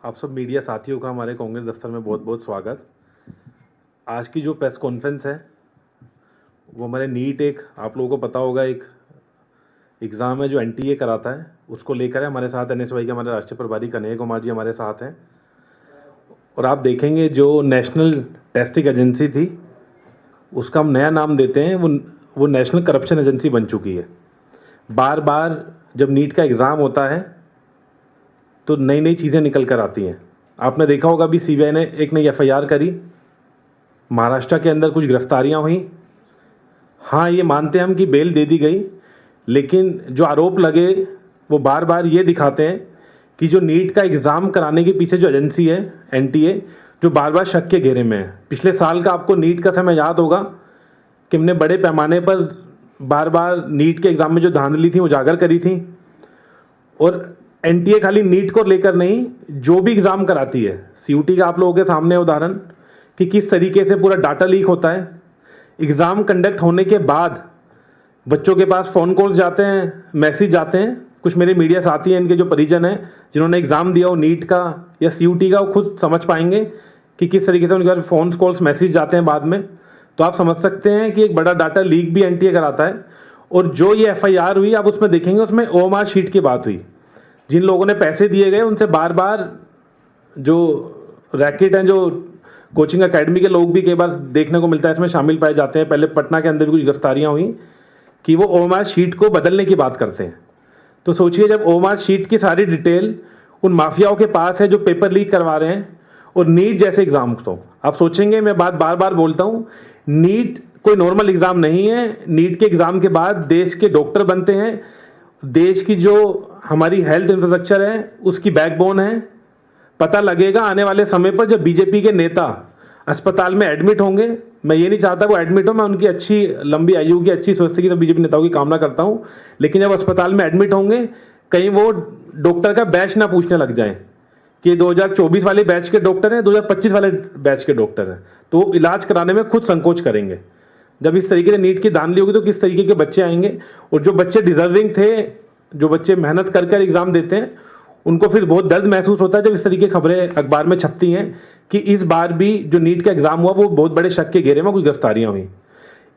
आप सब मीडिया साथियों का हमारे कांग्रेस दफ्तर में बहुत बहुत स्वागत। आज की जो प्रेस कॉन्फ्रेंस है वो हमारे नीट, एक आप लोगों को पता होगा, एक एग्ज़ाम है जो एनटीए कराता है, उसको लेकर है। हमारे साथ एनएसवाई के हमारे राष्ट्रीय प्रभारी कन्हैया कुमार जी हमारे साथ हैं। और आप देखेंगे जो नेशनल टेस्टिंग एजेंसी थी उसका हम नया नाम देते हैं, वो नेशनल करप्शन एजेंसी बन चुकी है। बार बार जब नीट का एग्ज़ाम होता है तो नई नई चीज़ें निकल कर आती हैं। आपने देखा होगा अभी सीबीआई ने एक नई एफआईआर करी, महाराष्ट्र के अंदर कुछ गिरफ्तारियां हुई। हाँ, ये मानते हैं हम कि बेल दे दी गई, लेकिन जो आरोप लगे वो बार बार ये दिखाते हैं कि जो नीट का एग्ज़ाम कराने के पीछे जो एजेंसी है एनटीए, जो बार बार शक के घेरे में है। पिछले साल का आपको नीट का समय याद होगा कि हमने बड़े पैमाने पर बार बार नीट के एग्ज़ाम में जो धांधली थी उजागर करी थी। और एनटीए खाली नीट को लेकर नहीं, जो भी एग्ज़ाम कराती है, सीयूटी का आप लोगों के सामने उदाहरण कि किस तरीके से पूरा डाटा लीक होता है। एग्ज़ाम कंडक्ट होने के बाद बच्चों के पास फ़ोन कॉल्स जाते हैं, मैसेज जाते हैं। कुछ मेरे मीडिया साथी हैं, इनके जो परिजन हैं जिन्होंने एग्ज़ाम दिया हो नीट का या सीयूटी का, वो खुद समझ पाएंगे कि किस तरीके से उनके पास फ़ोन कॉल्स मैसेज जाते हैं बाद में। तो आप समझ सकते हैं कि एक बड़ा डाटा लीक भी एनटीए कराता है। और जो ये एफआईआर हुई, आप उसमें देखेंगे उसमें ओएमआर शीट की बात हुई। जिन लोगों ने पैसे दिए गए उनसे बार बार जो रैकेट हैं, जो कोचिंग एकेडमी के लोग भी कई बार देखने को मिलता है इसमें शामिल पाए जाते हैं। पहले पटना के अंदर भी कुछ गिरफ्तारियां हुई कि वो ओएमआर शीट को बदलने की बात करते हैं। तो सोचिए, जब ओएमआर शीट की सारी डिटेल उन माफियाओं के पास है जो पेपर लीक करवा रहे हैं, और नीट जैसे एग्जाम, तो आप सोचेंगे, मैं बात बार बार बोलता हूं, नीट कोई नॉर्मल एग्जाम नहीं है। नीट के एग्जाम के बाद देश के डॉक्टर बनते हैं, देश की जो हमारी हेल्थ इंफ्रास्ट्रक्चर है उसकी बैकबोन है। पता लगेगा आने वाले समय पर जब बीजेपी के नेता अस्पताल में एडमिट होंगे। मैं ये नहीं चाहता वो एडमिट हो, मैं उनकी अच्छी लंबी आयु की, अच्छी स्वस्थ की तो बीजेपी नेताओं की कामना करता हूं, लेकिन जब अस्पताल में एडमिट होंगे कहीं वो डॉक्टर का बैच ना पूछने लग जाए कि 2024 वाले बैच के डॉक्टर हैं, 2025 वाले बैच के डॉक्टर हैं, तो इलाज कराने में खुद संकोच करेंगे। जब इस तरीके से नीट की धांधली होगी तो किस तरीके के बच्चे आएंगे। और जो बच्चे डिजर्विंग थे, जो बच्चे मेहनत कर कर एग्जाम देते हैं, उनको फिर बहुत दर्द महसूस होता है जब इस तरीके की खबरें अखबार में छपती हैं कि इस बार भी जो नीट का एग्जाम हुआ वो बहुत बड़े शक के घेरे में कुछ गिरफ्तारियां हुई।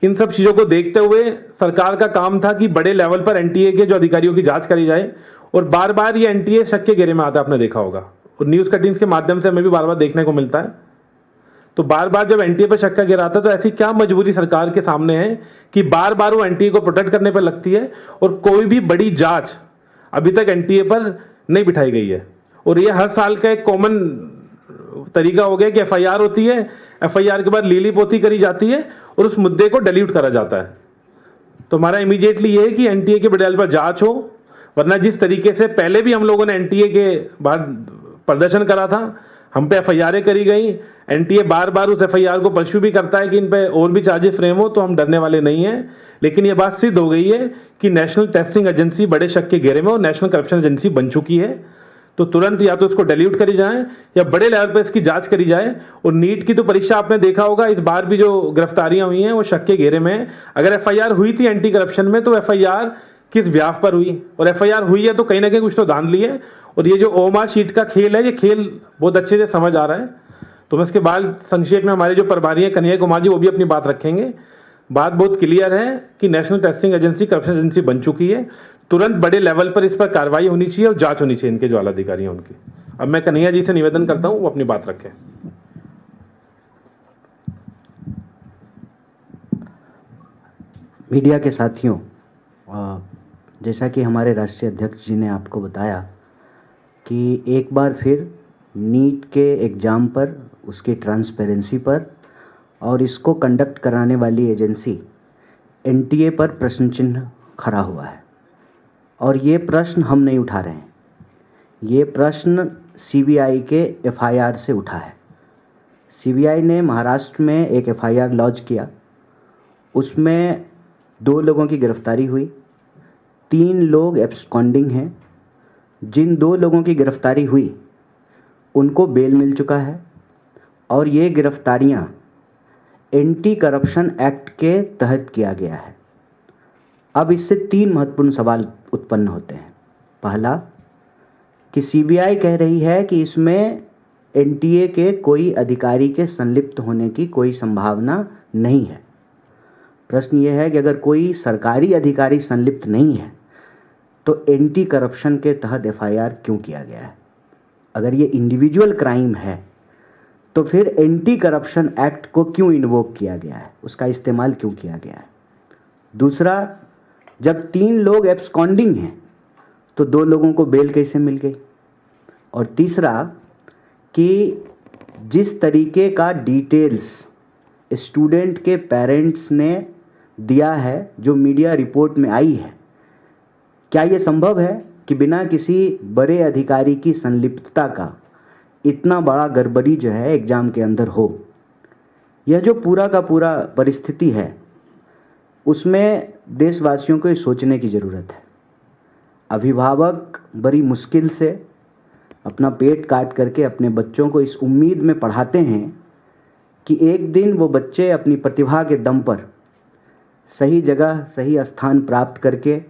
इन सब चीजों को देखते हुए सरकार का काम था कि बड़े लेवल पर एनटीए के जो अधिकारियों की जांच करी जाए। और बार बार ये एनटीए शक के घेरे में आता है, आपने देखा होगा, और न्यूज कटिंग्स के माध्यम से हमें भी बार बार देखने को मिलता है। तो बार बार जब एनटीए पर शक का घेरा आता है तो ऐसी क्या मजबूरी सरकार के सामने है कि बार बार वो एनटीए को प्रोटेक्ट करने पर लगती है, और कोई भी बड़ी जांच अभी तक एनटीए पर नहीं बिठाई गई है। और ये हर साल का एक कॉमन तरीका हो गया कि एफआईआर होती है, एफआईआर के बाद लीली पोती करी जाती है और उस मुद्दे को डिलीट करा जाता है। तो हमारा इमीडिएटली ये है कि एनटीए के बड़े लेवल पर जांच हो, वरना जिस तरीके से पहले भी हम लोगों ने एनटीए के बाद प्रदर्शन करा था, हम पे एफआईआर करी गई, एनटीए बार बार उस एफआईआर को परस्यू भी करता है कि इन पे और भी चार्जेस फ्रेम हो, तो हम डरने वाले नहीं हैं। लेकिन ये बात सिद्ध हो गई है कि नेशनल टेस्टिंग एजेंसी बड़े शक के घेरे में और नेशनल करप्शन एजेंसी बन चुकी है। तो तुरंत या तो इसको डिलीट करी जाए या बड़े लेवल पर इसकी जांच करी जाए। और नीट की तो परीक्षा आपने देखा होगा, इस बार भी जो गिरफ्तारियां हुई हैं वो शक के घेरे में है। अगर एफआईआर हुई थी एंटी करप्शन में तो एफआईआर किस व्याप पर हुई, और एफआईआर हुई है तो कहीं ना कहीं कुछ तो धांधली है। और ये जो ओएमआर शीट का खेल है, ये खेल बहुत अच्छे से समझ आ रहा है। तो मैं इसके बाद संक्षेप में हमारे जो प्रभारी हैं कन्हैया कुमार जी, वो भी अपनी बात रखेंगे। बात बहुत क्लियर है कि national testing agency corruption agency बन चुकी है। तुरंत बड़े लेवल पर इस पर कार्रवाई होनी चाहिए और जांच होनी चाहिए इनके जो आला अधिकारी हैं उनकी। अब मैं कन्हैया जी से निवेदन करता हूं वो अपनी बात रखें। मीडिया के साथियों, जैसा कि हमारे राष्ट्रीय अध्यक्ष जी ने आपको बताया कि एक बार फिर नीट के एग्ज़ाम पर, उसकी ट्रांसपेरेंसी पर और इसको कंडक्ट कराने वाली एजेंसी एनटीए पर प्रश्न चिन्ह खड़ा हुआ है। और ये प्रश्न हम नहीं उठा रहे हैं, ये प्रश्न सीबीआई के एफआईआर से उठा है। सीबीआई ने महाराष्ट्र में एक एफआईआर लॉन्च किया, उसमें 2 लोगों की गिरफ्तारी हुई, 3 लोग एब्सकॉन्डिंग हैं। जिन 2 लोगों की गिरफ्तारी हुई उनको बेल मिल चुका है, और ये गिरफ्तारियां एंटी करप्शन एक्ट के तहत किया गया है। अब इससे 3 महत्वपूर्ण सवाल उत्पन्न होते हैं। पहला, कि सीबीआई कह रही है कि इसमें एनटीए के कोई अधिकारी के संलिप्त होने की कोई संभावना नहीं है। प्रश्न यह है कि अगर कोई सरकारी अधिकारी संलिप्त नहीं है तो एंटी करप्शन के तहत एफआईआर क्यों किया गया है? अगर ये इंडिविजुअल क्राइम है तो फिर एंटी करप्शन एक्ट को क्यों इन्वोक किया गया है, उसका इस्तेमाल क्यों किया गया है? दूसरा, जब 3 लोग एब्सकॉन्डिंग हैं तो 2 लोगों को बेल कैसे मिल गई? और तीसरा कि जिस तरीके का डिटेल्स स्टूडेंट के पेरेंट्स ने दिया है, जो मीडिया रिपोर्ट में आई है, क्या ये संभव है कि बिना किसी बड़े अधिकारी की संलिप्तता का इतना बड़ा गड़बड़ी जो है एग्जाम के अंदर हो? यह जो पूरा का पूरा परिस्थिति है उसमें देशवासियों को ये सोचने की ज़रूरत है। अभिभावक बड़ी मुश्किल से अपना पेट काट करके अपने बच्चों को इस उम्मीद में पढ़ाते हैं कि एक दिन वो बच्चे अपनी प्रतिभा के दम पर सही जगह सही स्थान प्राप्त करके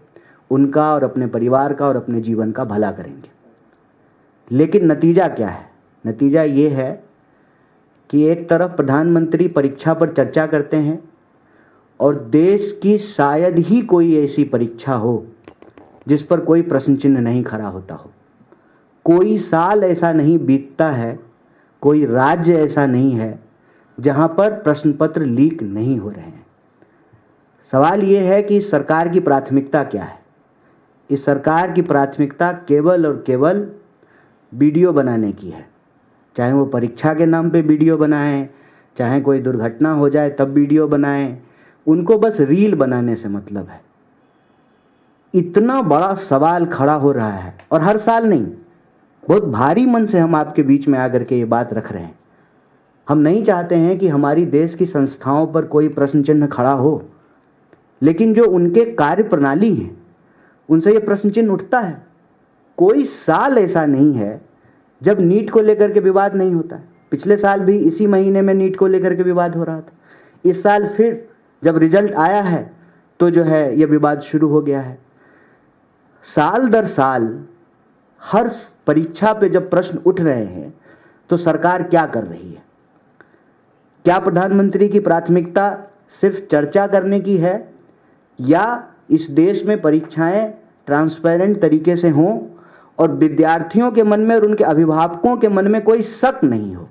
उनका और अपने परिवार का और अपने जीवन का भला करेंगे। लेकिन नतीजा क्या है? नतीजा ये है कि एक तरफ प्रधानमंत्री परीक्षा पर चर्चा करते हैं और देश की शायद ही कोई ऐसी परीक्षा हो जिस पर कोई प्रश्न चिन्ह नहीं खड़ा होता हो। कोई साल ऐसा नहीं बीतता है, कोई राज्य ऐसा नहीं है जहां पर प्रश्न पत्र लीक नहीं हो रहे हैं। सवाल ये है कि इस सरकार की प्राथमिकता क्या है? इस सरकार की प्राथमिकता केवल और केवल वीडियो बनाने की है। चाहे वो परीक्षा के नाम पे वीडियो बनाएं, चाहे कोई दुर्घटना हो जाए तब वीडियो बनाएं, उनको बस रील बनाने से मतलब है। इतना बड़ा सवाल खड़ा हो रहा है और हर साल नहीं, बहुत भारी मन से हम आपके बीच में आकर के ये बात रख रहे हैं। हम नहीं चाहते हैं कि हमारी देश की संस्थाओं पर कोई प्रश्न चिन्ह खड़ा हो, लेकिन जो उनके कार्य प्रणाली है उनसे ये प्रश्न चिन्ह उठता है। कोई साल ऐसा नहीं है जब नीट को लेकर के विवाद नहीं होता है। पिछले साल भी इसी महीने में नीट को लेकर के विवाद हो रहा था। इस साल फिर जब रिजल्ट आया है तो जो है ये विवाद शुरू हो गया है। साल दर साल हर परीक्षा पे जब प्रश्न उठ रहे हैं तो सरकार क्या कर रही है? क्या प्रधानमंत्री की प्राथमिकता सिर्फ चर्चा करने की है या इस देश में परीक्षाएं ट्रांसपेरेंट तरीके से हों और विद्यार्थियों के मन में और उनके अभिभावकों के मन में कोई शक नहीं हो?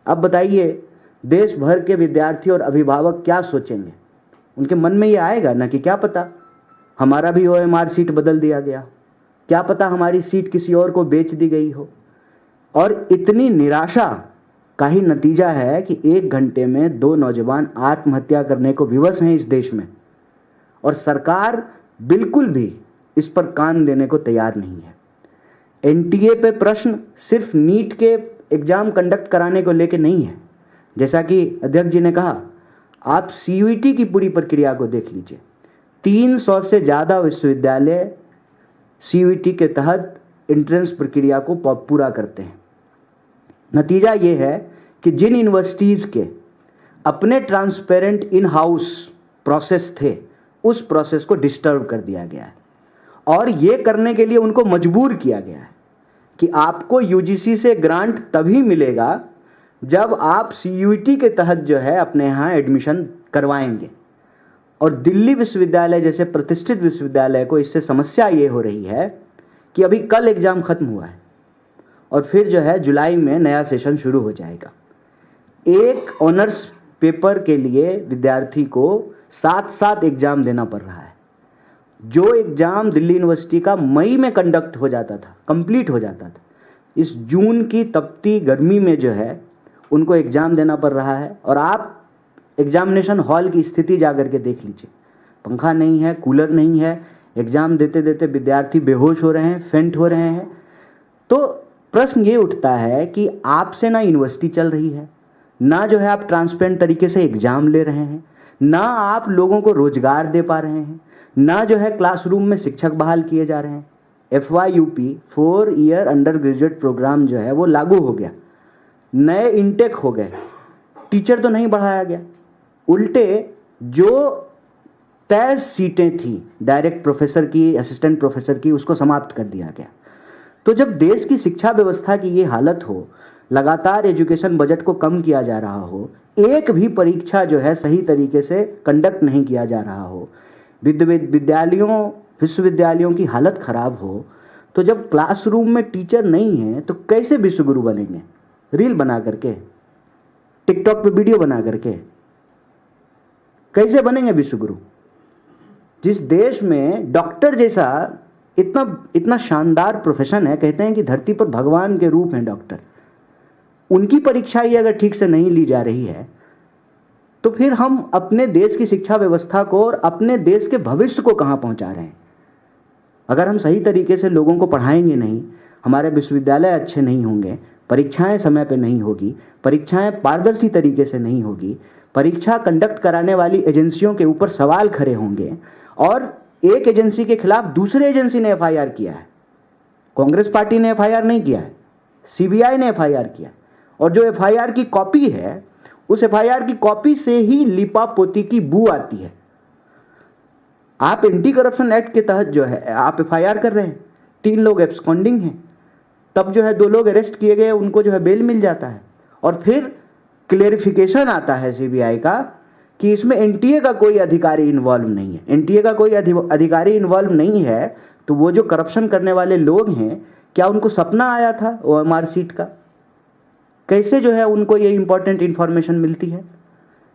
अब बताइए, देश भर के विद्यार्थी और अभिभावक क्या सोचेंगे? उनके मन में ये आएगा ना कि क्या पता हमारा भी ओएमआर सीट बदल दिया गया, क्या पता हमारी सीट किसी और को बेच दी गई हो। और इतनी निराशा का ही नतीजा है कि 1 घंटे में 2 नौजवान आत्महत्या करने को विवश हैं इस देश में, और सरकार बिल्कुल भी इस पर कान देने को तैयार नहीं है। एनटीए पे प्रश्न सिर्फ नीट के एग्जाम कंडक्ट कराने को लेके नहीं है। जैसा कि अध्यक्ष जी ने कहा, आप सीयूईटी की पूरी प्रक्रिया को देख लीजिए। 300 से ज़्यादा विश्वविद्यालय सीयूईटी के तहत एंट्रेंस प्रक्रिया को पूरा करते हैं। नतीजा ये है कि जिन यूनिवर्सिटीज़ के अपने ट्रांसपेरेंट इन हाउस प्रोसेस थे, उस प्रोसेस को डिस्टर्ब कर दिया गया है और ये करने के लिए उनको मजबूर किया गया है कि आपको यूजीसी से ग्रांट तभी मिलेगा जब आप सीयूईटी के तहत जो है अपने यहाँ एडमिशन करवाएंगे। और दिल्ली विश्वविद्यालय जैसे प्रतिष्ठित विश्वविद्यालय को इससे समस्या ये हो रही है कि अभी कल एग्ज़ाम ख़त्म हुआ है और फिर जो है जुलाई में नया सेशन शुरू हो जाएगा। एक ऑनर्स पेपर के लिए विद्यार्थी को 7 एग्ज़ाम देना पड़ रहा है। जो एग्ज़ाम दिल्ली यूनिवर्सिटी का मई में कंडक्ट हो जाता था, कंप्लीट हो जाता था, इस जून की तपती गर्मी में जो है उनको एग्ज़ाम देना पड़ रहा है। और आप एग्जामिनेशन हॉल की स्थिति जा कर के देख लीजिए, पंखा नहीं है, कूलर नहीं है, एग्ज़ाम देते देते विद्यार्थी बेहोश हो रहे हैं, फेंट हो रहे हैं। तो प्रश्न ये उठता है कि आपसे ना यूनिवर्सिटी चल रही है, ना जो है आप ट्रांसपेरेंट तरीके से एग्ज़ाम ले रहे हैं, ना आप लोगों को रोजगार दे पा रहे हैं, ना जो है क्लासरूम में शिक्षक बहाल किए जा रहे हैं। FYUP 4 year undergraduate programme जो है वो लागू हो गया, नए इंटेक हो गए, टीचर तो नहीं बढ़ाया गया, उल्टे जो तय सीटें थी डायरेक्ट प्रोफेसर की, असिस्टेंट प्रोफेसर की, उसको समाप्त कर दिया गया। तो जब देश की शिक्षा व्यवस्था की ये हालत हो, लगातार एजुकेशन बजट को कम किया जा रहा हो, एक भी परीक्षा जो है सही तरीके से कंडक्ट नहीं किया जा रहा हो, विद्यालयों विश्वविद्यालयों की हालत खराब हो, तो जब क्लासरूम में टीचर नहीं है तो कैसे विश्वगुरु बनेंगे? रील बना करके, टिकटॉक पे वीडियो बना करके कैसे बनेंगे विश्वगुरु? जिस देश में डॉक्टर जैसा इतना इतना शानदार प्रोफेशन है, कहते हैं कि धरती पर भगवान के रूप हैं डॉक्टर, उनकी परीक्षा ही अगर ठीक से नहीं ली जा रही है तो फिर हम अपने देश की शिक्षा व्यवस्था को और अपने देश के भविष्य को कहां पहुंचा रहे हैं? अगर हम सही तरीके से लोगों को पढ़ाएंगे नहीं, हमारे विश्वविद्यालय अच्छे नहीं होंगे, परीक्षाएं समय पे नहीं होगी, परीक्षाएं पारदर्शी तरीके से नहीं होगी, परीक्षा कंडक्ट कराने वाली एजेंसियों के ऊपर सवाल खड़े होंगे, और एक एजेंसी के खिलाफ दूसरे एजेंसी ने एफआईआर किया है, कांग्रेस पार्टी ने एफआईआर नहीं किया है, सीबीआई ने एफआईआर किया, और जो एफआईआर की कॉपी है उस एफआईआर की कॉपी से ही लिपापोती की बू आती है। आप एंटी करप्शन एक्ट के तहत जो है आप एफआईआर कर रहे हैं, 3 लोग एब्सकॉन्डिंग हैं, तब जो है 2 लोग अरेस्ट किए गए, उनको जो है बेल मिल जाता है, और फिर क्लेरिफिकेशन आता है सीबीआई का कि इसमें एनटीए का कोई अधिकारी इन्वॉल्व नहीं है। एनटीए का कोई अधिकारी इन्वॉल्व नहीं है तो वो जो करप्शन करने वाले लोग हैं, क्या उनको सपना आया था ओएमआर सीट का? कैसे जो है उनको ये इंपॉर्टेंट इंफॉर्मेशन मिलती है?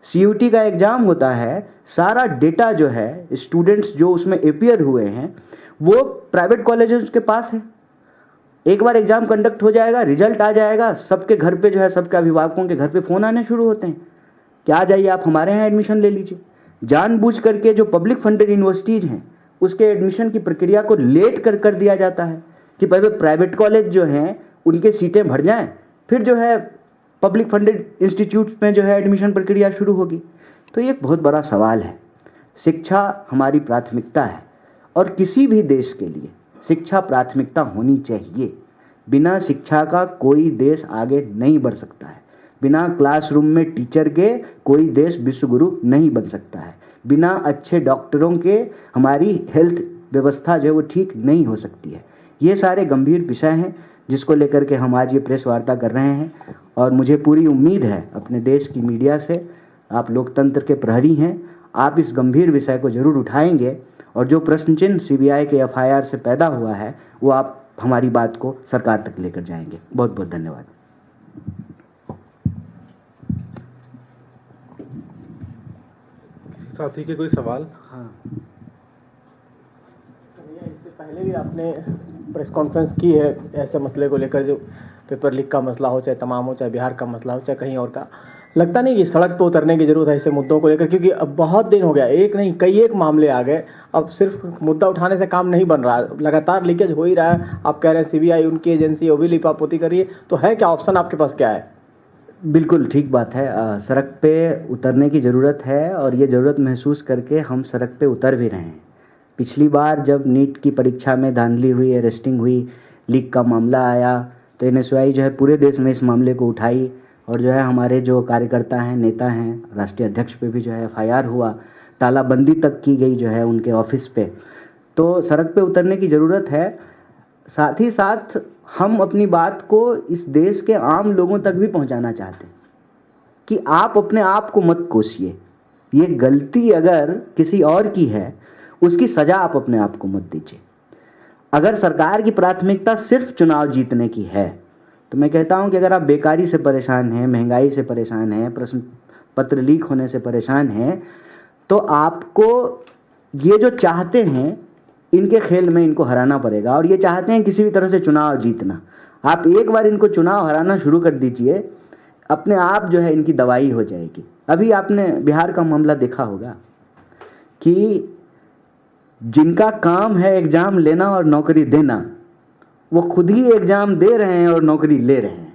सीयूटी का एग्जाम होता है, सारा डेटा जो है स्टूडेंट्स जो उसमें अपियर हुए हैं वो प्राइवेट कॉलेजेस के पास है। एक बार एग्जाम कंडक्ट हो जाएगा, रिजल्ट आ जाएगा, सबके घर पे जो है, सबके अभिभावकों के घर पे फोन आने शुरू होते हैं कि आ जाइए आप हमारे यहाँ एडमिशन ले लीजिए। जानबूझ करके जो पब्लिक फंडेड यूनिवर्सिटीज हैं उसके एडमिशन की प्रक्रिया को लेट कर दिया जाता है कि पहले प्राइवेट कॉलेज जो हैं उनके सीटें भर जाएं, फिर जो है पब्लिक फंडेड इंस्टीट्यूट में जो है एडमिशन प्रक्रिया शुरू होगी। तो ये एक बहुत बड़ा सवाल है। शिक्षा हमारी प्राथमिकता है और किसी भी देश के लिए शिक्षा प्राथमिकता होनी चाहिए। बिना शिक्षा का कोई देश आगे नहीं बढ़ सकता है। बिना क्लासरूम में टीचर के कोई देश विश्वगुरु नहीं बन सकता है। बिना अच्छे डॉक्टरों के हमारी हेल्थ व्यवस्था जो है वो ठीक नहीं हो सकती है। ये सारे गंभीर विषय हैं जिसको लेकर के हम आज ये प्रेस वार्ता कर रहे हैं, और मुझे पूरी उम्मीद है अपने देश की मीडिया से, आप लोकतंत्र के प्रहरी हैं, आप इस गंभीर विषय को जरूर उठाएंगे, और जो प्रश्न चिन्ह सीबीआई के एफआईआर से पैदा हुआ है वो आप हमारी बात को सरकार तक लेकर जाएंगे। बहुत बहुत धन्यवाद। साथी के कोई सवाल? हाँ, इससे पहले भी आपने प्रेस कॉन्फ्रेंस की है ऐसे मसले को लेकर, जो पेपर लीक का मसला हो, चाहे तमाम हो, चाहे बिहार का मसला हो, चाहे कहीं और का। लगता नहीं कि सड़क पर उतरने की जरूरत है ऐसे मुद्दों को लेकर, क्योंकि अब बहुत दिन हो गया, एक नहीं कई एक मामले आ गए, अब सिर्फ मुद्दा उठाने से काम नहीं बन रहा, लगातार लीकेज हो ही रहा है। आप कह रहे हैं सीबीआई उनकी एजेंसी वो भी लिपापोती करिए, तो है क्या ऑप्शन आपके पास, क्या है? बिल्कुल ठीक बात है। सड़क पे उतरने की ज़रूरत है, और ये ज़रूरत महसूस करके हम सड़क पे उतर भी रहे हैं। पिछली बार जब नीट की परीक्षा में धांधली हुई, अरेस्टिंग हुई, लीक का मामला आया, तो एनएसयूआई जो है पूरे देश में इस मामले को उठाई, और जो है हमारे जो कार्यकर्ता हैं, नेता हैं, राष्ट्रीय अध्यक्ष पे भी जो है एफआईआर हुआ, तालाबंदी तक की गई जो है उनके ऑफिस पे। तो सड़क पे उतरने की ज़रूरत है। साथ ही साथ हम अपनी बात को इस देश के आम लोगों तक भी पहुंचाना चाहते हैं कि आप अपने आप को मत कोसिए। ये गलती अगर किसी और की है उसकी सजा आप अपने आप को मत दीजिए। अगर सरकार की प्राथमिकता सिर्फ चुनाव जीतने की है तो मैं कहता हूं कि अगर आप बेकारी से परेशान हैं, महंगाई से परेशान हैं, प्रश्न पत्र लीक होने से परेशान हैं, तो आपको ये जो चाहते हैं इनके खेल में इनको हराना पड़ेगा, और ये चाहते हैं किसी भी तरह से चुनाव जीतना। आप एक बार इनको चुनाव हराना शुरू कर दीजिए, अपने आप जो है इनकी दवाई हो जाएगी। अभी आपने बिहार का मामला देखा होगा कि जिनका काम है एग्जाम लेना और नौकरी देना, वो खुद ही एग्जाम दे रहे हैं और नौकरी ले रहे हैं।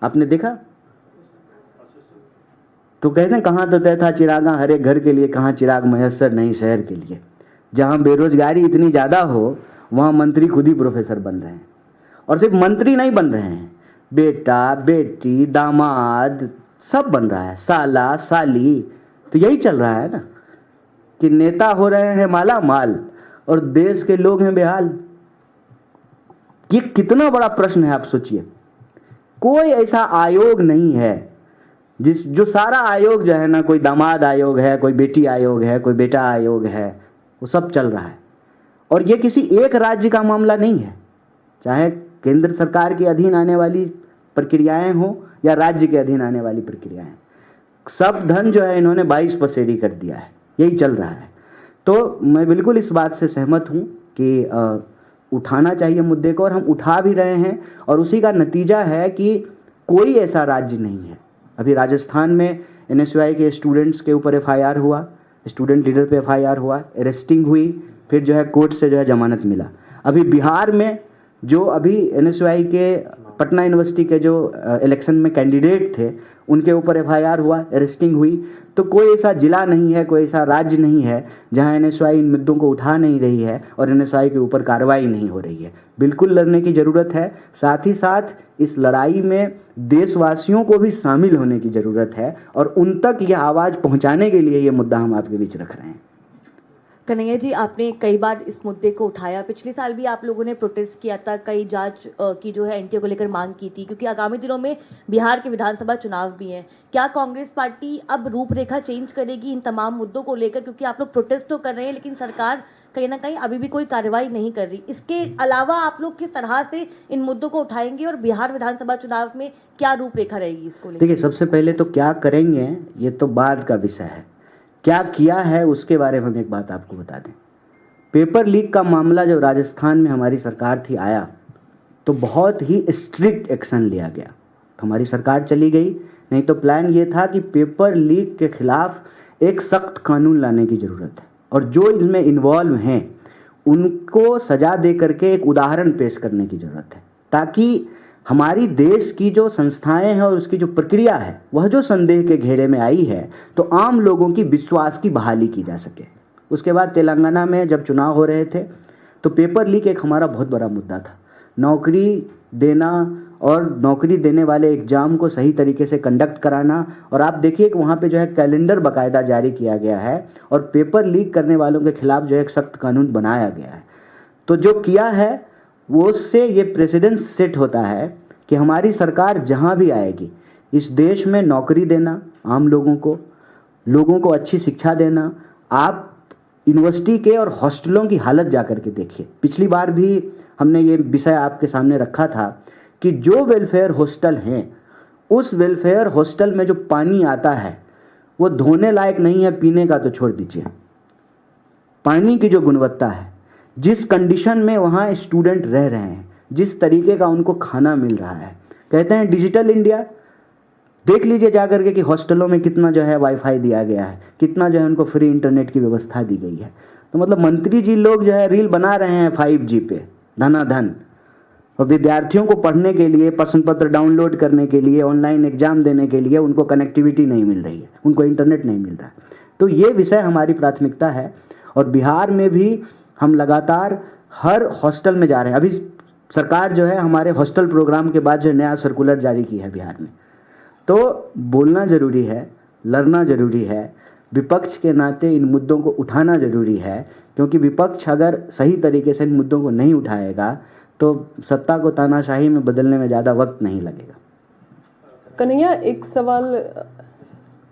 आपने देखा? तो कहते हैं कहाँ तो तय था चिरागा हर एक घर के लिए, कहाँ चिराग मयस्सर नहीं शहर के लिए। जहाँ बेरोजगारी इतनी ज़्यादा हो वहाँ मंत्री खुद ही प्रोफेसर बन रहे हैं, और सिर्फ मंत्री नहीं बन रहे हैं, बेटा बेटी दामाद सब बन रहा है, साला साली। तो यही चल रहा है ना कि नेता हो रहे हैं माला माल और देश के लोग हैं बेहाल। ये कितना बड़ा प्रश्न है, आप सोचिए। कोई ऐसा आयोग नहीं है जो सारा आयोग जो है ना, कोई दामाद आयोग है, कोई बेटी आयोग है, कोई बेटा आयोग है, वो सब चल रहा है। और ये किसी एक राज्य का मामला नहीं है, चाहे केंद्र सरकार के अधीन आने वाली प्रक्रियाएं हो या राज्य के अधीन आने वाली प्रक्रियाएं, सब धन जो है इन्होंने 22 पसेरी कर दिया है, यही चल रहा है। तो मैं बिल्कुल इस बात से सहमत हूं कि उठाना चाहिए मुद्दे को, और हम उठा भी रहे हैं, और उसी का नतीजा है कि कोई ऐसा राज्य नहीं है। अभी राजस्थान में NSY के स्टूडेंट्स के ऊपर FIR हुआ, स्टूडेंट लीडर पे FIR हुआ, अरेस्टिंग हुई, फिर जो है कोर्ट से जो है जमानत मिला। अभी बिहार में जो अभी NSY के पटना यूनिवर्सिटी के जो इलेक्शन में कैंडिडेट थे, उनके ऊपर FIR हुआ, अरेस्टिंग हुई। तो कोई ऐसा जिला नहीं है, कोई ऐसा राज्य नहीं है जहां NSY इन मुद्दों को उठा नहीं रही है और NSY के ऊपर कार्रवाई नहीं हो रही है। बिल्कुल लड़ने की ज़रूरत है, साथ ही साथ इस लड़ाई में देशवासियों को भी शामिल होने की ज़रूरत है, और उन तक यह आवाज़ पहुंचाने के लिए ये मुद्दा हम आपके बीच रख रहे हैं। कन्हैया जी, आपने कई बार इस मुद्दे को उठाया, पिछले साल भी आप लोगों ने प्रोटेस्ट किया था, कई जांच की जो है एनटीए को लेकर मांग की थी, क्योंकि आगामी दिनों में बिहार के विधानसभा चुनाव भी हैं। क्या कांग्रेस पार्टी अब रूपरेखा चेंज करेगी इन तमाम मुद्दों को लेकर, क्योंकि आप लोग प्रोटेस्ट तो कर रहे हैं लेकिन सरकार कहीं ना कहीं अभी भी कोई कार्रवाई नहीं कर रही। इसके अलावा आप लोग किस तरह से इन मुद्दों को उठाएंगे और बिहार विधानसभा चुनाव में क्या रूपरेखा रहेगी इसको लेकर? देखिए, सबसे पहले तो क्या करेंगे ये तो बाद का विषय है, क्या किया है उसके बारे में हम एक बात आपको बता दें। पेपर लीक का मामला जब राजस्थान में हमारी सरकार थी आया, तो बहुत ही स्ट्रिक्ट एक्शन लिया गया, तो हमारी सरकार चली गई। नहीं तो प्लान ये था कि पेपर लीक के खिलाफ एक सख्त कानून लाने की ज़रूरत है, और जो इसमें इन्वॉल्व हैं उनको सजा दे करके एक उदाहरण पेश करने की ज़रूरत है, ताकि हमारी देश की जो संस्थाएं हैं और उसकी जो प्रक्रिया है वह जो संदेह के घेरे में आई है, तो आम लोगों की विश्वास की बहाली की जा सके। उसके बाद तेलंगाना में जब चुनाव हो रहे थे तो पेपर लीक एक हमारा बहुत बड़ा मुद्दा था। नौकरी देना और नौकरी देने वाले एग्ज़ाम को सही तरीके से कंडक्ट कराना, और आप देखिए कि वहाँ पे जो है कैलेंडर बाकायदा जारी किया गया है, और पेपर लीक करने वालों के खिलाफ जो है एक सख्त कानून बनाया गया है। तो जो किया है वो उससे ये प्रेसिडेंस सेट होता है कि हमारी सरकार जहाँ भी आएगी इस देश में नौकरी देना, आम लोगों को अच्छी शिक्षा देना। आप यूनिवर्सिटी के और हॉस्टलों की हालत जा कर के देखिए, पिछली बार भी हमने ये विषय आपके सामने रखा था कि जो वेलफेयर हॉस्टल हैं, उस वेलफेयर हॉस्टल में जो पानी आता है वो धोने लायक नहीं है, पीने का तो छोड़ दीजिए। पानी की जो गुणवत्ता है, जिस कंडीशन में वहाँ स्टूडेंट रह रहे हैं, जिस तरीके का उनको खाना मिल रहा है, कहते हैं डिजिटल इंडिया। देख लीजिए जाकर के कि हॉस्टलों में कितना जो है वाईफाई दिया गया है, कितना जो है उनको फ्री इंटरनेट की व्यवस्था दी गई है। तो मतलब मंत्री जी लोग जो है रील बना रहे हैं 5G पे धनाधन, और विद्यार्थियों को पढ़ने के लिए, प्रश्न पत्र डाउनलोड करने के लिए, ऑनलाइन एग्जाम देने के लिए उनको कनेक्टिविटी नहीं मिल रही है, उनको इंटरनेट नहीं मिल रहा है। तो ये विषय हमारी प्राथमिकता है, और बिहार में भी हम लगातार हर हॉस्टल में जा रहे हैं। अभी सरकार जो है हमारे हॉस्टल प्रोग्राम के बाद जो नया सर्कुलर जारी की है बिहार में, तो बोलना ज़रूरी है, लड़ना ज़रूरी है, विपक्ष के नाते इन मुद्दों को उठाना ज़रूरी है, क्योंकि विपक्ष अगर सही तरीके से इन मुद्दों को नहीं उठाएगा तो सत्ता को तानाशाही में बदलने में ज़्यादा वक्त नहीं लगेगा। कन्हैया, एक सवाल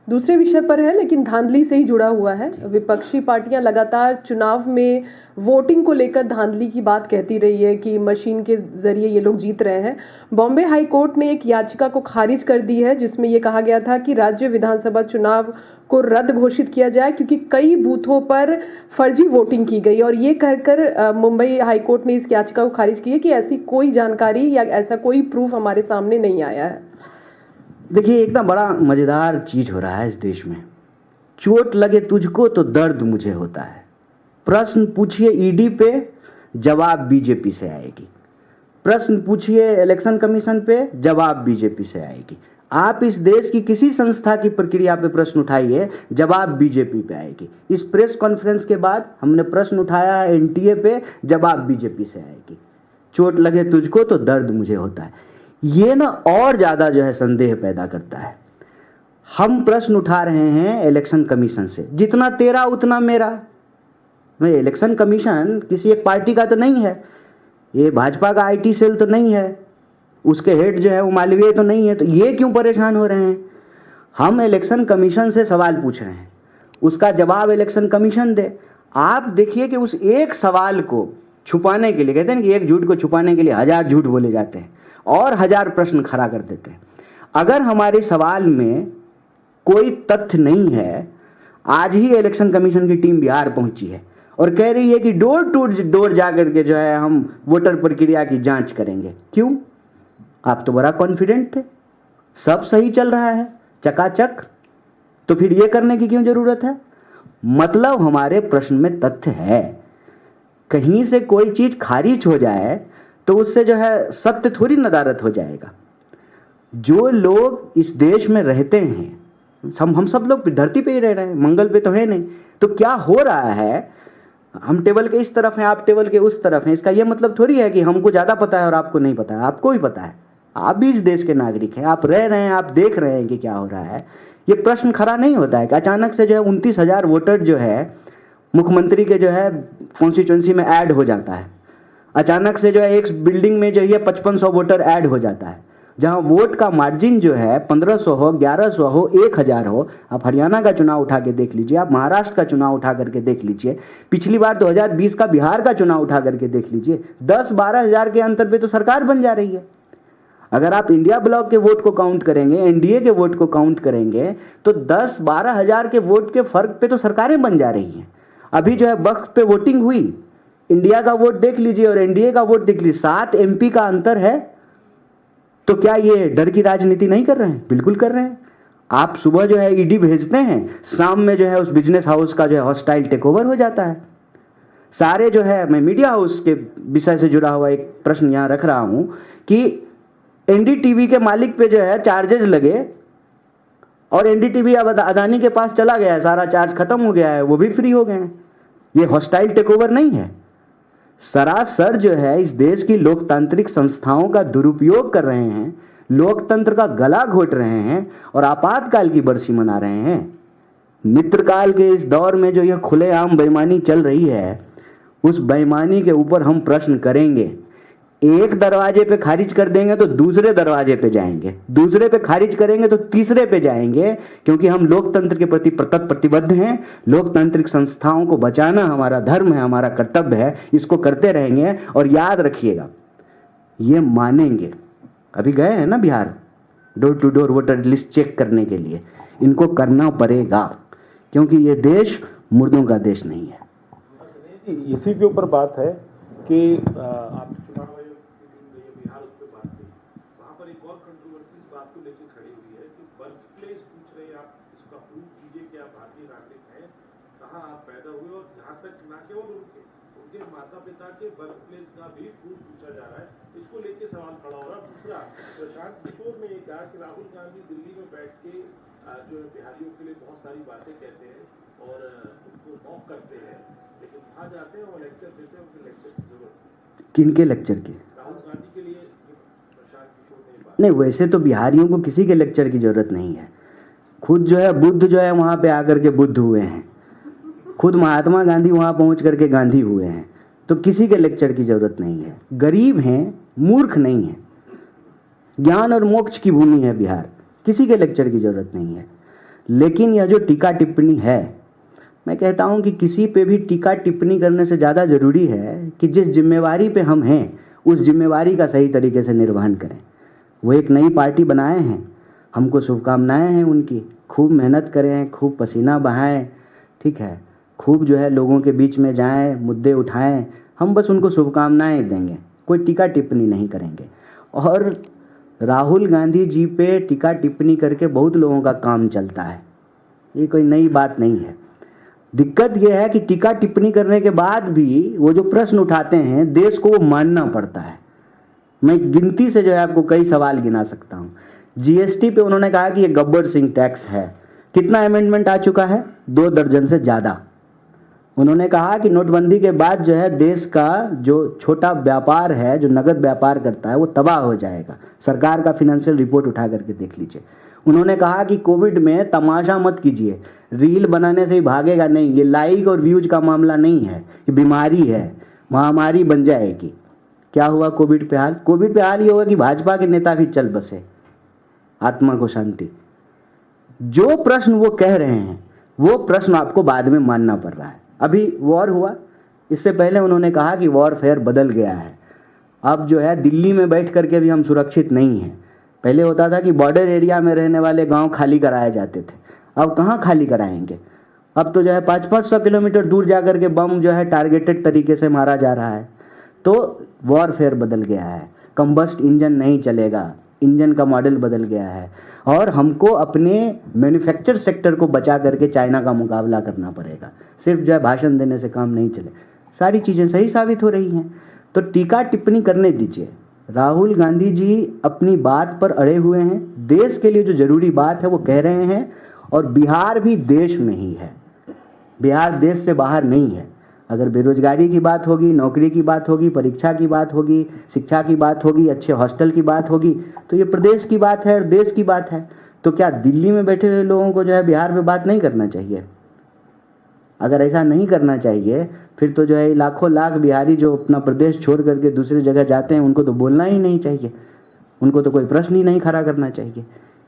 दूसरे विषय पर है लेकिन धांधली से ही जुड़ा हुआ है। विपक्षी पार्टियां लगातार चुनाव में वोटिंग को लेकर धांधली की बात कहती रही है कि मशीन के जरिए ये लोग जीत रहे हैं। बॉम्बे हाई कोर्ट ने एक याचिका को खारिज कर दी है जिसमें ये कहा गया था कि राज्य विधानसभा चुनाव को रद्द घोषित किया जाए क्योंकि कई बूथों पर फर्जी वोटिंग की गई, और ये कहकर मुंबई हाई कोर्ट ने इस याचिका को खारिज की है कि ऐसी कोई जानकारी या ऐसा कोई प्रूफ हमारे सामने नहीं आया है। देखिए, एक ना बड़ा मज़ेदार चीज़ हो रहा है इस देश में। चोट लगे तुझको तो दर्द मुझे होता है। प्रश्न पूछिए ईडी पे, जवाब बीजेपी से आएगी। प्रश्न पूछिए इलेक्शन कमीशन पे, जवाब बीजेपी से आएगी। आप इस देश की किसी संस्था की प्रक्रिया पे प्रश्न उठाइए, जवाब बीजेपी पे आएगी। इस प्रेस कॉन्फ्रेंस के बाद हमने प्रश्न उठाया है एनटीए पे, जवाब बीजेपी से आएगी। चोट लगे तुझको तो दर्द मुझे होता है। ये ना और ज़्यादा जो है संदेह पैदा करता है। हम प्रश्न उठा रहे हैं इलेक्शन कमीशन से, जितना तेरा उतना मेरा। मैं इलेक्शन कमीशन किसी एक पार्टी का तो नहीं है, ये भाजपा का आईटी सेल तो नहीं है, उसके हेड जो है वो मालवीय तो नहीं है, तो ये क्यों परेशान हो रहे हैं? हम इलेक्शन कमीशन से सवाल पूछ रहे हैं, उसका जवाब इलेक्शन कमीशन दे। आप देखिए कि उस एक सवाल को छुपाने के लिए, कहते हैं कि एक झूठ को छुपाने के लिए 1000 झूठ बोले जाते हैं और 1000 प्रश्न खड़ा कर देते हैं। अगर हमारे सवाल में कोई तथ्य नहीं है, आज ही इलेक्शन कमीशन की टीम बिहार पहुंची है और कह रही है कि डोर टू डोर जाकर के जो है हम वोटर प्रक्रिया की जांच करेंगे। क्यों? आप तो बड़ा कॉन्फिडेंट थे, सब सही चल रहा है चकाचक, तो फिर ये करने की क्यों जरूरत है? मतलब हमारे प्रश्न में तथ्य है। कहीं से कोई चीज खारिज हो जाए तो उससे जो है सत्य थोड़ी नदारत हो जाएगा। जो लोग इस देश में रहते हैं, हम सब लोग धरती पे ही रह रहे हैं, मंगल पे तो है नहीं, तो क्या हो रहा है? हम टेबल के इस तरफ हैं, आप टेबल के उस तरफ हैं, इसका यह मतलब थोड़ी है कि हमको ज्यादा पता है और आपको नहीं पता है। आपको भी पता है, आप भी इस देश के नागरिक हैं, आप रह रहे हैं, आप देख रहे हैं कि क्या हो रहा है। ये प्रश्न खड़ा नहीं होता है कि अचानक से जो है 29,000 वोटर जो है मुख्यमंत्री के जो है कॉन्स्टिट्यूंसी में ऐड हो जाता है। अचानक से जो है एक बिल्डिंग में जो है 5500 वोटर ऐड हो जाता है, जहां वोट का मार्जिन जो है 1500 हो, 1100 हो, 1000 हो। आप हरियाणा का चुनाव उठा के देख लीजिए, आप महाराष्ट्र का चुनाव उठा करके देख लीजिए, पिछली बार 2020 का बिहार का चुनाव उठा करके देख लीजिए, 10-12 हजार के अंतर पे तो सरकार बन जा रही है। अगर आप इंडिया ब्लॉक के वोट को काउंट करेंगे, एनडीए के वोट को काउंट करेंगे, तो 10-12 हजार के वोट के फर्क पे तो सरकारें बन जा रही हैं। अभी जो है वक्त पे वोटिंग हुई, इंडिया का वोट देख लीजिए और एनडीए का वोट देख लीजिए, 7 एमपी का अंतर है। तो क्या ये डर की राजनीति नहीं कर रहे हैं? बिल्कुल कर रहे हैं। आप सुबह जो है ईडी भेजते हैं, शाम में जो है उस बिजनेस हाउस का जो है हॉस्टाइल टेक ओवर हो जाता है। सारे जो है, मैं मीडिया हाउस के विषय से जुड़ा हुआ एक प्रश्न यहां रख रहा हूं कि एनडीटीवी के मालिक पे जो है चार्जेस लगे और एनडीटीवी अब अदानी के पास चला गया है, सारा चार्ज खत्म हो गया है, वो भी फ्री हो गए हैं। ये हॉस्टाइल टेक ओवर नहीं है, सरासर जो है इस देश की लोकतांत्रिक संस्थाओं का दुरुपयोग कर रहे हैं, लोकतंत्र का गला घोट रहे हैं और आपातकाल की बरसी मना रहे हैं। मित्रकाल के इस दौर में जो यह खुलेआम बेईमानी चल रही है, उस बेईमानी के ऊपर हम प्रश्न करेंगे। एक दरवाजे पे खारिज कर देंगे तो दूसरे दरवाजे पे जाएंगे, दूसरे पे खारिज करेंगे तो तीसरे पे जाएंगे, क्योंकि हम लोकतंत्र के प्रति प्रतिबद्ध हैं। लोकतांत्रिक संस्थाओं को बचाना हमारा धर्म है, हमारा कर्तव्य है, इसको करते रहेंगे। और याद रखिएगा, ये मानेंगे, अभी गए हैं ना Bihar door to door voter list check करने के लिए, इनको करना पड़ेगा, क्योंकि ये देश मुर्दों का देश नहीं है। इसी के ऊपर बात है कि आप चुनाव बिहार उस पर बात की, वहाँ पर एक और कंट्रोवर्सी इस बात को लेकर खड़ी हुई है कि बर्थ प्लेस पूछ रहे हैं, आप इसका प्रूफ कीजिए कि आप भारतीय नागरिक हैं, कहाँ आप पैदा हुए, और जहाँ तक ना केवल उनके माता पिता के बर्थ प्लेस का भी प्रूफ पूछा जा रहा है। इसको लेकर सवाल खड़ा हो रहा है। दूसरा, प्रशांत किशोर ने ये कहा कि राहुल गांधी दिल्ली में बैठ के जो है बिहारियों के लिए बहुत सारी बातें कहते हैं और उनको मॉक करते हैं, लेकिन वहाँ जाते हैं और लेक्चर देते हैं, उनके लेक्चर की जरूरत। किनके लेक्चर की? राहुल गांधी के लिए प्रशांत किशोर ने बात। नहीं, वैसे तो बिहारियों को किसी के लेक्चर की जरूरत नहीं है। खुद जो है बुद्ध जो है वहाँ पे आकर के बुद्ध हुए हैं, खुद महात्मा गांधी वहाँ पहुँच करके गांधी हुए हैं, तो किसी के लेक्चर की जरूरत नहीं है। गरीब हैं, मूर्ख नहीं है, ज्ञान और मोक्ष की भूमि है बिहार, किसी के लेक्चर की जरूरत नहीं है। लेकिन यह जो टीका टिप्पणी है, मैं कहता हूं कि किसी पे भी टीका टिप्पणी करने से ज़्यादा ज़रूरी है कि जिस जिम्मेवारी पे हम हैं उस जिम्मेवारी का सही तरीके से निर्वहन करें। वो एक नई पार्टी बनाए हैं, हमको शुभकामनाएं हैं उनकी, खूब मेहनत करें, खूब पसीना बहाएं, ठीक है, खूब जो है लोगों के बीच में जाएं, मुद्दे उठाएं, हम बस उनको शुभकामनाएं देंगे, कोई टीका टिप्पणी नहीं करेंगे। और राहुल गांधी जी पे टीका टिप्पणी करके बहुत लोगों का काम चलता है, ये कोई नई बात नहीं है। दिक्कत यह है कि टीका टिप्पणी करने के बाद भी वो जो प्रश्न उठाते हैं देश को वो मानना पड़ता है। मैं गिनती से जो है आपको कई सवाल गिना सकता हूँ। जीएसटी पे उन्होंने कहा कि ये गब्बर सिंह टैक्स है, कितना अमेंडमेंट आ चुका है? 2 दर्जन से ज़्यादा। उन्होंने कहा कि नोटबंदी के बाद जो है देश का जो छोटा व्यापार है, जो नगद व्यापार करता है, वो तबाह हो जाएगा। सरकार का फिनेंशियल रिपोर्ट उठा करके देख लीजिए। उन्होंने कहा कि कोविड में तमाशा मत कीजिए, रील बनाने से ही भागेगा नहीं, ये लाइक और व्यूज का मामला नहीं है, ये बीमारी है, महामारी बन जाएगी। क्या हुआ कोविड पे हाल? कोविड पे हाल ये होगा कि भाजपा के नेता भी चल बसे, आत्मा को शांति। जो प्रश्न वो कह रहे हैं वो प्रश्न आपको बाद में मानना पड़ रहा है। अभी वॉर हुआ, इससे पहले उन्होंने कहा कि वॉरफेयर बदल गया है। अब जो है दिल्ली में बैठ करके भी हम सुरक्षित नहीं हैं। पहले होता था कि बॉर्डर एरिया में रहने वाले गांव खाली कराए जाते थे, अब कहाँ खाली कराएंगे? अब तो जो है 500-500 किलोमीटर दूर जाकर के बम जो है टारगेटेड तरीके से मारा जा रहा है। तो वॉरफेयर बदल गया है, कंबस्ट इंजन नहीं चलेगा, इंजन का मॉडल बदल गया है और हमको अपने मैन्युफैक्चर सेक्टर को बचा करके चाइना का मुकाबला करना पड़ेगा। सिर्फ जो है भाषण देने से काम नहीं चले, सारी चीज़ें सही साबित हो रही हैं। तो टीका टिप्पणी करने दीजिए। राहुल गांधी जी अपनी बात पर अड़े हुए हैं, देश के लिए जो जरूरी बात है वो कह रहे हैं और बिहार भी देश में ही है, बिहार देश से बाहर नहीं है। अगर बेरोजगारी की बात होगी, नौकरी की बात होगी, परीक्षा की बात होगी, शिक्षा की बात होगी, अच्छे हॉस्टल की बात होगी, तो ये प्रदेश की बात है और देश की बात है। तो क्या दिल्ली में बैठे हुए लोगों को जो है बिहार में बात नहीं करना चाहिए? अगर ऐसा नहीं करना चाहिए फिर तो जो है लाखों लाख बिहारी जो अपना प्रदेश छोड़ करके दूसरी जगह जाते हैं उनको तो बोलना ही नहीं चाहिए, उनको तो कोई प्रश्न ही नहीं खड़ा करना चाहिए।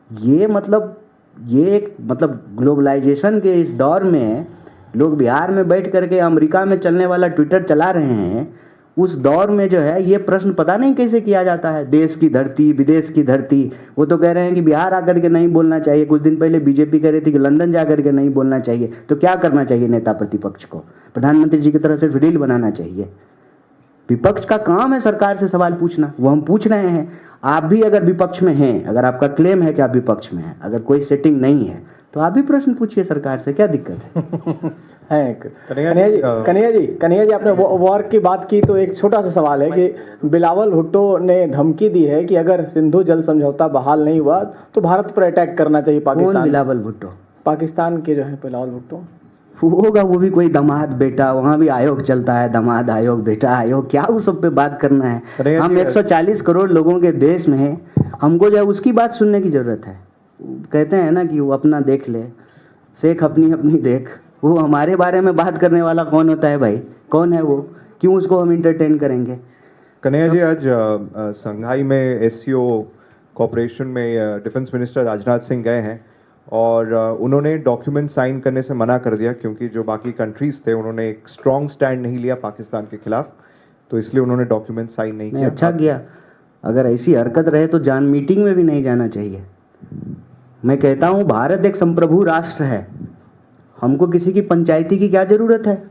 ये एक ग्लोबलाइजेशन के इस दौर में लोग बिहार में बैठ करके अमेरिका में चलने वाला ट्विटर चला रहे हैं। उस दौर में जो है ये प्रश्न पता नहीं कैसे किया जाता है, देश की धरती विदेश की धरती। वो तो कह रहे हैं कि बिहार आकर के नहीं बोलना चाहिए। कुछ दिन पहले बीजेपी कह रही थी कि लंदन जाकर के नहीं बोलना चाहिए। तो क्या करना चाहिए नेता प्रतिपक्ष को? प्रधानमंत्री जी की तरह सिर्फ रील बनाना चाहिए? विपक्ष का काम है सरकार से सवाल पूछना, वो हम पूछ रहे हैं। आप भी अगर विपक्ष में हैं, अगर आपका क्लेम है कि आप विपक्ष में हैं, अगर कोई सेटिंग नहीं है तो आप भी प्रश्न पूछिए सरकार से, क्या दिक्कत है? कन्हैया जी आपने वॉर की बात की तो एक छोटा सा सवाल है कि बिलावल भुट्टो ने धमकी दी है कि अगर सिंधु जल समझौता बहाल नहीं हुआ तो भारत पर अटैक करना चाहिए पाकिस्तान। कौन बिलावल भुट्टो? पाकिस्तान के जो है बिलावल भुट्टो होगा, वो भी कोई दामाद बेटा, वहाँ भी आयोग चलता है, दामाद आयोग बेटा आयोग, क्या उस सब पे बात करना है? हम 140 करोड़ लोगों के देश में हैं, हमको जो है उसकी बात सुनने की जरूरत है। कहते हैं ना कि वो अपना देख ले, शेख अपनी अपनी देख। वो हमारे बारे में बात करने वाला कौन होता है भाई? कौन है वो? क्यों उसको हम इंटरटेन करेंगे? कन्हैया जी, आज संघाई में एससीओ कॉर्पोरेशन में डिफेंस मिनिस्टर राजनाथ सिंह गए हैं और उन्होंने डॉक्यूमेंट साइन करने से मना कर दिया क्योंकि जो बाकी कंट्रीज थे उन्होंने एक स्ट्रॉन्ग स्टैंड नहीं लिया पाकिस्तान के खिलाफ, तो इसलिए उन्होंने डॉक्यूमेंट साइन नहीं किया। अच्छा किया। अगर ऐसी हरकत रहे तो मीटिंग में भी नहीं जाना चाहिए। मैं कहता हूं भारत एक संप्रभु राष्ट्र है, हमको किसी की पंचायती की क्या जरूरत है?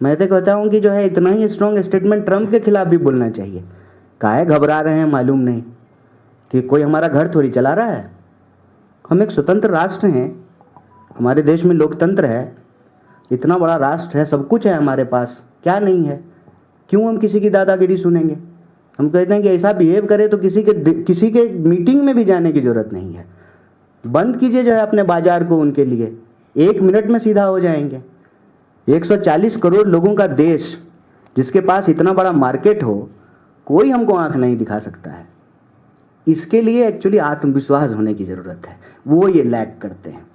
मैं तो कहता हूं कि जो है इतना ही स्ट्रॉन्ग स्टेटमेंट ट्रंप के खिलाफ भी बोलना चाहिए। काहे घबरा रहे हैं मालूम नहीं कि कोई हमारा घर थोड़ी चला रहा है। हम एक स्वतंत्र राष्ट्र हैं, हमारे देश में लोकतंत्र है, इतना बड़ा राष्ट्र है, सब कुछ है हमारे पास, क्या नहीं है? क्यों हम किसी की दादागिरी सुनेंगे? हम कहते हैं कि ऐसा बिहेव करे तो किसी के मीटिंग में भी जाने की जरूरत नहीं है। बंद कीजिए जो है अपने बाजार को उनके लिए, 1 मिनट में सीधा हो जाएंगे। 140 करोड़ लोगों का देश जिसके पास इतना बड़ा मार्केट हो, कोई हमको आंख नहीं दिखा सकता है। इसके लिए एक्चुअली आत्मविश्वास होने की जरूरत है, वो ये लैक करते हैं।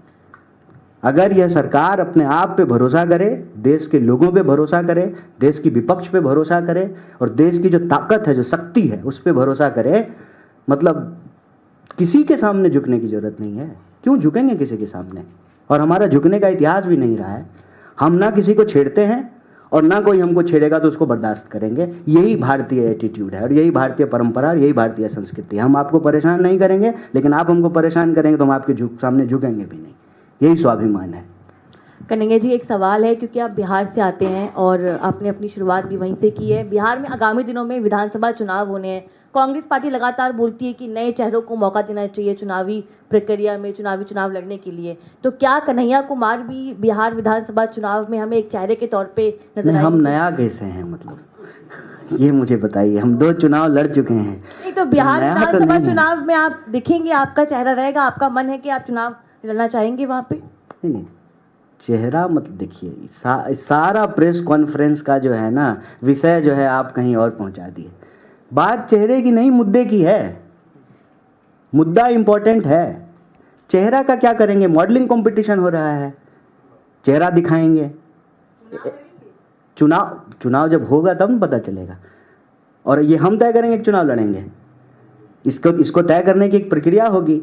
अगर यह सरकार अपने आप पे भरोसा करे, देश के लोगों पे भरोसा करे, देश की विपक्ष पे भरोसा करे और देश की जो ताकत है, जो शक्ति है, उस पे भरोसा करे, मतलब किसी के सामने झुकने की जरूरत नहीं है। क्यों झुकेंगे किसी के सामने? और हमारा झुकने का इतिहास भी नहीं रहा है। हम ना किसी को छेड़ते हैं और ना कोई हमको छेड़ेगा तो उसको बर्दाश्त करेंगे। यही भारतीय एटीट्यूड है और यही भारतीय परंपरा और यही भारतीय संस्कृति है। हम आपको परेशान नहीं करेंगे, लेकिन आप हमको परेशान करेंगे तो हम आपके सामने झुकेंगे भी नहीं। यही स्वाभिमान है। कन्हैया जी, एक सवाल है, क्योंकि आप बिहार से आते हैं और आपने अपनी शुरुआत भी वहीं से की है। बिहार में आगामी दिनों में विधानसभा चुनाव होने हैं। कांग्रेस पार्टी लगातार बोलती है कि नए चेहरों को मौका देना चाहिए चुनावी प्रक्रिया में, चुनाव लड़ने के लिए। तो क्या कन्हैया कुमार भी बिहार विधानसभा चुनाव में हमें एक चेहरे के तौर पे नजर आएंगे? हम नया कैसे हैं, मतलब ये मुझे बताइए। हम 2 चुनाव लड़ चुके हैं। नहीं तो बिहार विधानसभा चुनाव में आप दिखेंगे, आपका चेहरा रहेगा, आपका मन है कि आप चुनाव लड़ना चाहेंगे वहां पे? नहीं, चेहरा मतलब देखिए, सारा प्रेस कॉन्फ्रेंस का जो है ना विषय जो है आप कहीं और पहुंचा दिए। बात चेहरे की नहीं, मुद्दे की है। मुद्दा इंपॉर्टेंट है। चेहरा का क्या करेंगे? मॉडलिंग कंपटीशन हो रहा है, चेहरा दिखाएंगे। चुनाव जब होगा तब पता चलेगा। और ये हम तय करेंगे कि चुनाव लड़ेंगे? इसको तय करने की एक प्रक्रिया होगी।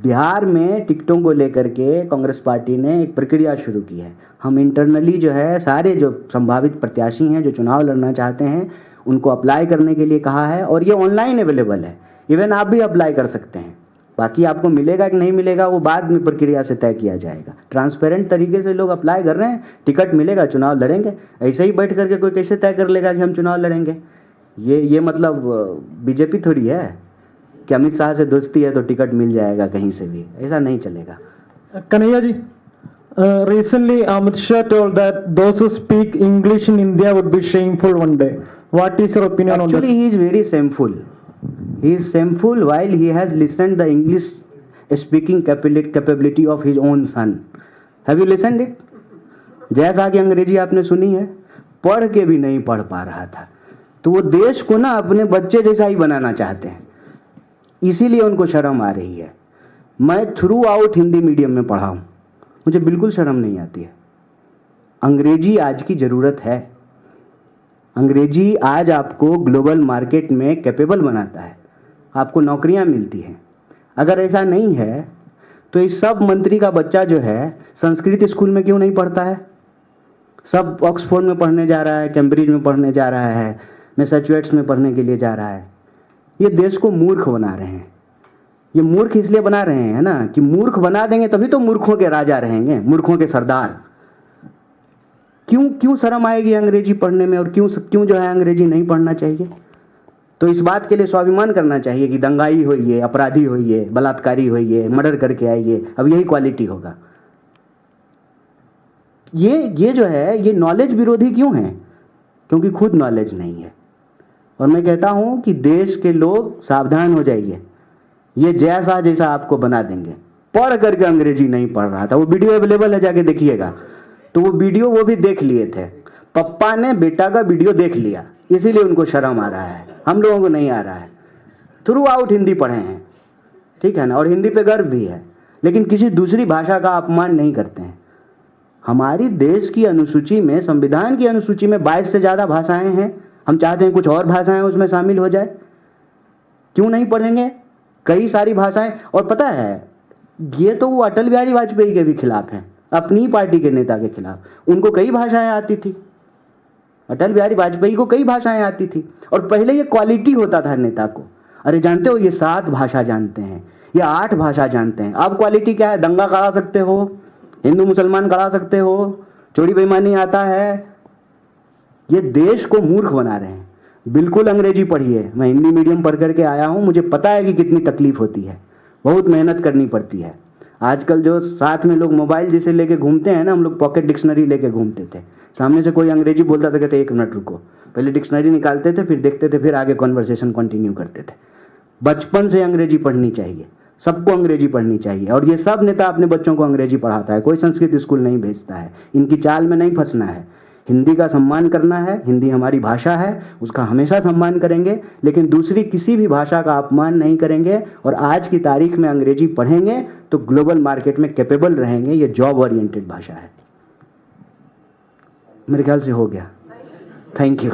बिहार में टिकटों को लेकर के कांग्रेस पार्टी ने एक प्रक्रिया शुरू की है। हम इंटरनली जो है सारे जो संभावित प्रत्याशी हैं जो चुनाव लड़ना चाहते हैं उनको अप्लाई करने के लिए कहा है, और ये ऑनलाइन अवेलेबल है। इवन आप भी अप्लाई कर सकते हैं। बाकी आपको मिलेगा कि नहीं मिलेगा वो बाद में प्रक्रिया से तय किया जाएगा। ट्रांसपेरेंट तरीके से लोग अप्लाई कर रहे हैं, टिकट मिलेगा, चुनाव लड़ेंगे। ऐसे ही बैठ करके कोई कैसे तय कर लेगा कि हम चुनाव लड़ेंगे? ये मतलब बीजेपी थोड़ी है कि अमित शाह से दोस्ती है तो टिकट मिल जाएगा कहीं से भी, ऐसा नहीं चलेगा। Kanhaiya ji, recently Amit Shah told that those who speak English in India would be shameful one day. What is your opinion on that? Actually, he is very shameful. He is shameful while he has listened the English speaking capability of his own son. Have you listened it? जैसा कि अंग्रेजी आपने सुनी है, पढ़ के भी नहीं पढ़ पा रहा था। तो वो देश को ना अपने बच्चे जैसा ही बनाना चाहते हैं, इसीलिए उनको शर्म आ रही है। मैं थ्रू आउट हिंदी मीडियम में पढ़ा हूँ, मुझे बिल्कुल शर्म नहीं आती है। अंग्रेजी आज की ज़रूरत है। अंग्रेजी आज आपको ग्लोबल मार्केट में कैपेबल बनाता है, आपको नौकरियां मिलती हैं। अगर ऐसा नहीं है तो इस सब मंत्री का बच्चा जो है संस्कृत स्कूल में क्यों नहीं पढ़ता है? सब ऑक्सफोर्ड में पढ़ने जा रहा है, कैम्ब्रिज में पढ़ने जा रहा है, मैसाचुसेट्स में पढ़ने के लिए जा रहा है। ये देश को मूर्ख बना रहे हैं। ये मूर्ख इसलिए बना रहे हैं ना कि मूर्ख बना देंगे तभी तो मूर्खों के राजा रहेंगे, मूर्खों के सरदार। क्यों शर्म आएगी अंग्रेजी पढ़ने में, और क्यों जो है अंग्रेजी नहीं पढ़ना चाहिए? तो इस बात के लिए स्वाभिमान करना चाहिए कि दंगाई होइए, अपराधी होइए, बलात्कारी होइए, मर्डर करके आइए, अब यही क्वालिटी होगा। ये जो है ये नॉलेज विरोधी क्यों है? क्योंकि खुद नॉलेज नहीं है। और मैं कहता हूं कि देश के लोग सावधान हो जाइए, ये जैसा आपको बना देंगे। पढ़ करके अंग्रेजी नहीं पढ़ रहा था, वो वीडियो अवेलेबल है, जाके देखिएगा। तो वो वीडियो वो भी देख लिए थे, पप्पा ने बेटा का वीडियो देख लिया, इसीलिए उनको शर्म आ रहा है, हम लोगों को नहीं आ रहा है। थ्रू आउट हिंदी पढ़े हैं, ठीक है ना, और हिंदी पे गर्व भी है, लेकिन किसी दूसरी भाषा का अपमान नहीं करते हैं। हमारी देश की अनुसूची में, संविधान की अनुसूची में 22 से ज़्यादा भाषाएं हैं। हम चाहते हैं कुछ और भाषाएं उसमें शामिल हो जाए, क्यों नहीं पढ़ेंगे? कई सारी भाषाएं। और पता है ये तो वो अटल बिहारी वाजपेयी के भी खिलाफ हैं, अपनी पार्टी के नेता के खिलाफ। उनको कई भाषाएं आती थी, अटल बिहारी वाजपेयी को कई भाषाएं आती थी, और पहले ये क्वालिटी होता था नेता को। अरे जानते हो ये 7 भाषा जानते हैं, ये 8 भाषा जानते हैं। अब क्वालिटी क्या है? दंगा करा सकते हो, हिंदू मुसलमान करा सकते हो, चोरी बेईमानी आता है। ये देश को मूर्ख बना रहे हैं। बिल्कुल अंग्रेजी पढ़िए। मैं हिंदी मीडियम पढ़ करके आया हूँ, मुझे पता है कि कितनी तकलीफ होती है, बहुत मेहनत करनी पड़ती है। आजकल जो साथ में लोग मोबाइल जैसे लेके घूमते हैं ना, हम लोग पॉकेट डिक्शनरी लेके घूमते थे। सामने से कोई अंग्रेजी बोलता था, कहते 1 मिनट रुको, पहले डिक्शनरी निकालते थे, फिर देखते थे, फिर आगे कॉन्वर्सेशन कंटिन्यू करते थे। बचपन से अंग्रेजी पढ़नी चाहिए, सबको अंग्रेजी पढ़नी चाहिए। और ये सब नेता अपने बच्चों को अंग्रेजी पढ़ाता है, कोई संस्कृत स्कूल नहीं भेजता है। इनकी चाल में नहीं फंसना है। हिंदी का सम्मान करना है, हिंदी हमारी भाषा है, उसका हमेशा सम्मान करेंगे, लेकिन दूसरी किसी भी भाषा का अपमान नहीं करेंगे। और आज की तारीख में अंग्रेजी पढ़ेंगे तो ग्लोबल मार्केट में कैपेबल रहेंगे। ये जॉब ओरिएंटेड भाषा है। मेरे ख्याल से हो गया। Thank you.